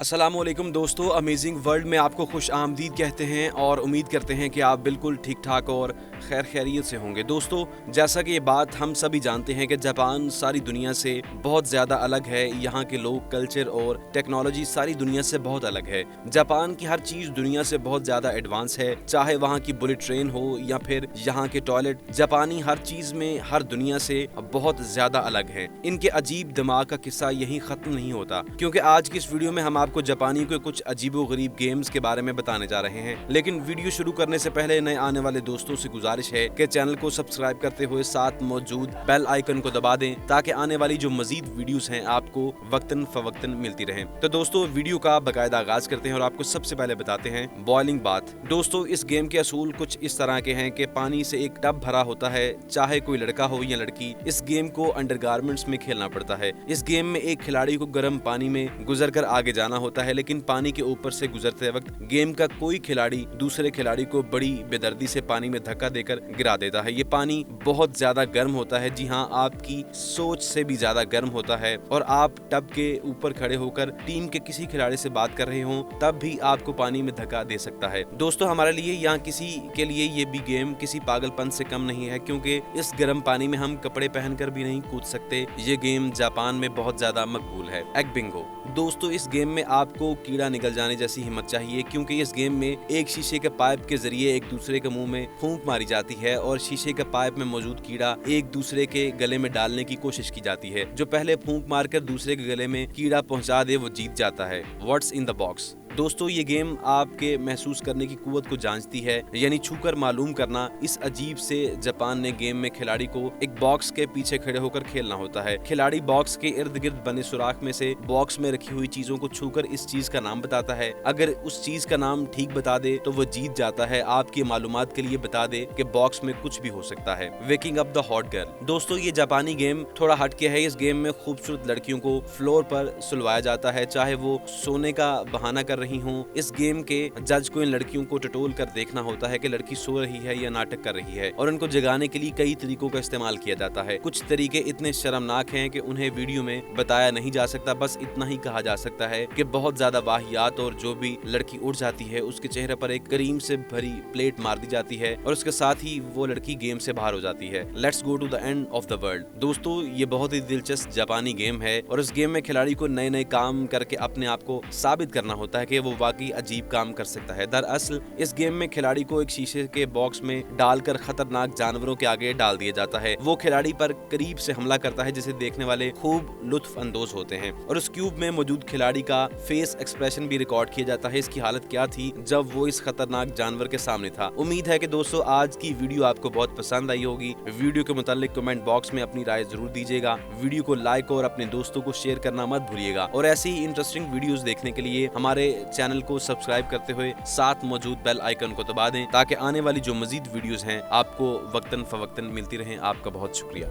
अस्सलामुअलैकुम दोस्तों, amazing world में आपको खुश आमदीद कहते हैं और उम्मीद करते हैं कि आप बिल्कुल ठीक ठाक और खैर खैरियत से होंगे। दोस्तों, जैसा कि ये बात हम सभी जानते हैं कि जापान सारी दुनिया से बहुत ज़्यादा अलग है। यहाँ के लोग, कल्चर और टेक्नोलॉजी सारी दुनिया से बहुत अलग है। जापान की हर चीज़ दुनिया से बहुत ज़्यादा एडवांस है, चाहे वहाँ की बुलेट ट्रेन हो या फिर यहाँ के टॉयलेट। जापानी हर चीज़ में हर दुनिया से बहुत ज़्यादा अलग है। इनके अजीब दिमाग का किस्सा यहीं ख़त्म नहीं होता, क्योंकि आज की इस वीडियो में हम आपको जापानी के कुछ अजीबो गरीब गेम्स के बारे में बताने जा रहे हैं। लेकिन वीडियो शुरू करने से पहले नए आने वाले दोस्तों से गुजारिश है कि चैनल को सब्सक्राइब करते हुए साथ मौजूद बेल आइकन को दबा दें, ताकि आने वाली जो मजीद वीडियोस हैं आपको वक्तन फवक्तन मिलती रहें। तो दोस्तों, वीडियो का बाकायदा आगाज करते हैं और आपको सबसे पहले बताते हैं बॉइलिंग बाथ। दोस्तों, इस गेम के असूल कुछ इस तरह के हैं कि पानी से एक टब भरा होता है, चाहे कोई लड़का हो या लड़की। इस गेम को अंडरगारमेंट्स में खेलना पड़ता है। इस गेम में एक खिलाड़ी को गर्म पानी में गुजर कर आगे जाना होता है, लेकिन पानी के ऊपर से गुजरते वक्त गेम का कोई खिलाड़ी दूसरे खिलाड़ी को बड़ी बेदर्दी से पानी में धक्का देकर गिरा देता है। ये पानी बहुत ज्यादा गर्म होता है, जी हाँ, आपकी सोच से भी ज्यादा गर्म होता है। और आप टब के ऊपर खड़े होकर टीम के किसी खिलाड़ी से बात कर रहे हो तब भी आपको पानी में धक्का दे सकता है। दोस्तों, हमारे लिए यहाँ किसी के लिए ये भी गेम किसी पागलपन से कम नहीं है, क्योंकि इस गर्म पानी में हम कपड़े पहनकर भी नहीं कूद सकते। ये गेम जापान में बहुत ज्यादा मकबूल है। Egg Bingo. दोस्तों, इस गेम में आपको कीड़ा निकल जाने जैसी हिम्मत चाहिए, क्योंकि इस गेम में एक शीशे के पाइप के जरिए एक दूसरे के मुंह में फूंक मारी जाती है और शीशे के पाइप में मौजूद कीड़ा एक दूसरे के गले में डालने की कोशिश की जाती है। जो पहले फूंक मारकर दूसरे के गले में कीड़ा पहुंचा दे वो जीत जाता है। What's in the box. दोस्तों, ये गेम आपके महसूस करने की कुव्वत को जांचती है, यानी छूकर मालूम करना। इस अजीब से जापान ने गेम में खिलाड़ी को एक बॉक्स के पीछे खड़े होकर खेलना होता है। खिलाड़ी बॉक्स के इर्द गिर्द बने सुराख में से बॉक्स में रखी हुई चीजों को छूकर इस चीज का नाम बताता है। अगर उस चीज का नाम ठीक बता दे तो वो जीत जाता है। आपकी मालूमात के लिए बता दे कि बॉक्स में कुछ भी हो सकता है। Waking up the hot girl. दोस्तों, ये जापानी गेम थोड़ा हटके है। इस गेम में खूबसूरत लड़कियों को फ्लोर पर सुलवाया जाता है, चाहे वो सोने का बहाना कर रही हों। इस गेम के जज को इन लड़कियों को टटोल कर देखना होता है कि लड़की सो रही है या नाटक कर रही है, और उनको जगाने के लिए कई तरीकों का इस्तेमाल किया जाता है। कुछ तरीके इतने शर्मनाक हैं कि उन्हें वीडियो में बताया नहीं जा सकता। बस इतना ही कहा जा सकता है कि बहुत ज्यादा वाहियात, और जो भी लड़की उठ जाती है उसके चेहरे पर एक क्रीम से भरी प्लेट मार दी जाती है और उसके साथ ही वो लड़की गेम से बाहर हो जाती है। Let's go to the end of the world. दोस्तों, ये बहुत ही दिलचस्प जापानी गेम है और इस गेम में खिलाड़ी को नए नए काम करके अपने आप को साबित करना होता है कि वो वाकई अजीब काम कर सकता है। दरअसल इस गेम में खिलाड़ी को एक शीशे के बॉक्स में डालकर खतरनाक जानवरों के आगे डाल दिया जाता है। वो खिलाड़ी पर करीब से हमला करता है, जिसे देखने वाले खूब लुत्फ अंदोज होते हैं, और उस क्यूब में मौजूद खिलाड़ी का फेस एक्सप्रेशन भी रिकॉर्ड किया जाता है। इसकी हालत क्या थी जब वो इस खतरनाक जानवर के सामने था। उम्मीद है कि दोस्तों, आज की वीडियो आपको बहुत पसंद आई होगी। वीडियो के मुतालिक कमेंट बॉक्स में अपनी राय जरूर दीजिएगा। वीडियो को लाइक और अपने दोस्तों को शेयर करना मत भूलिएगा, और ऐसे ही इंटरेस्टिंग वीडियोस देखने के लिए हमारे चैनल को सब्सक्राइब करते हुए साथ मौजूद बेल आइकन को दबा दें, ताकि आने वाली जो मजीद वीडियोस हैं आपको वक्तन फवक्तन मिलती रहें। आपका बहुत शुक्रिया।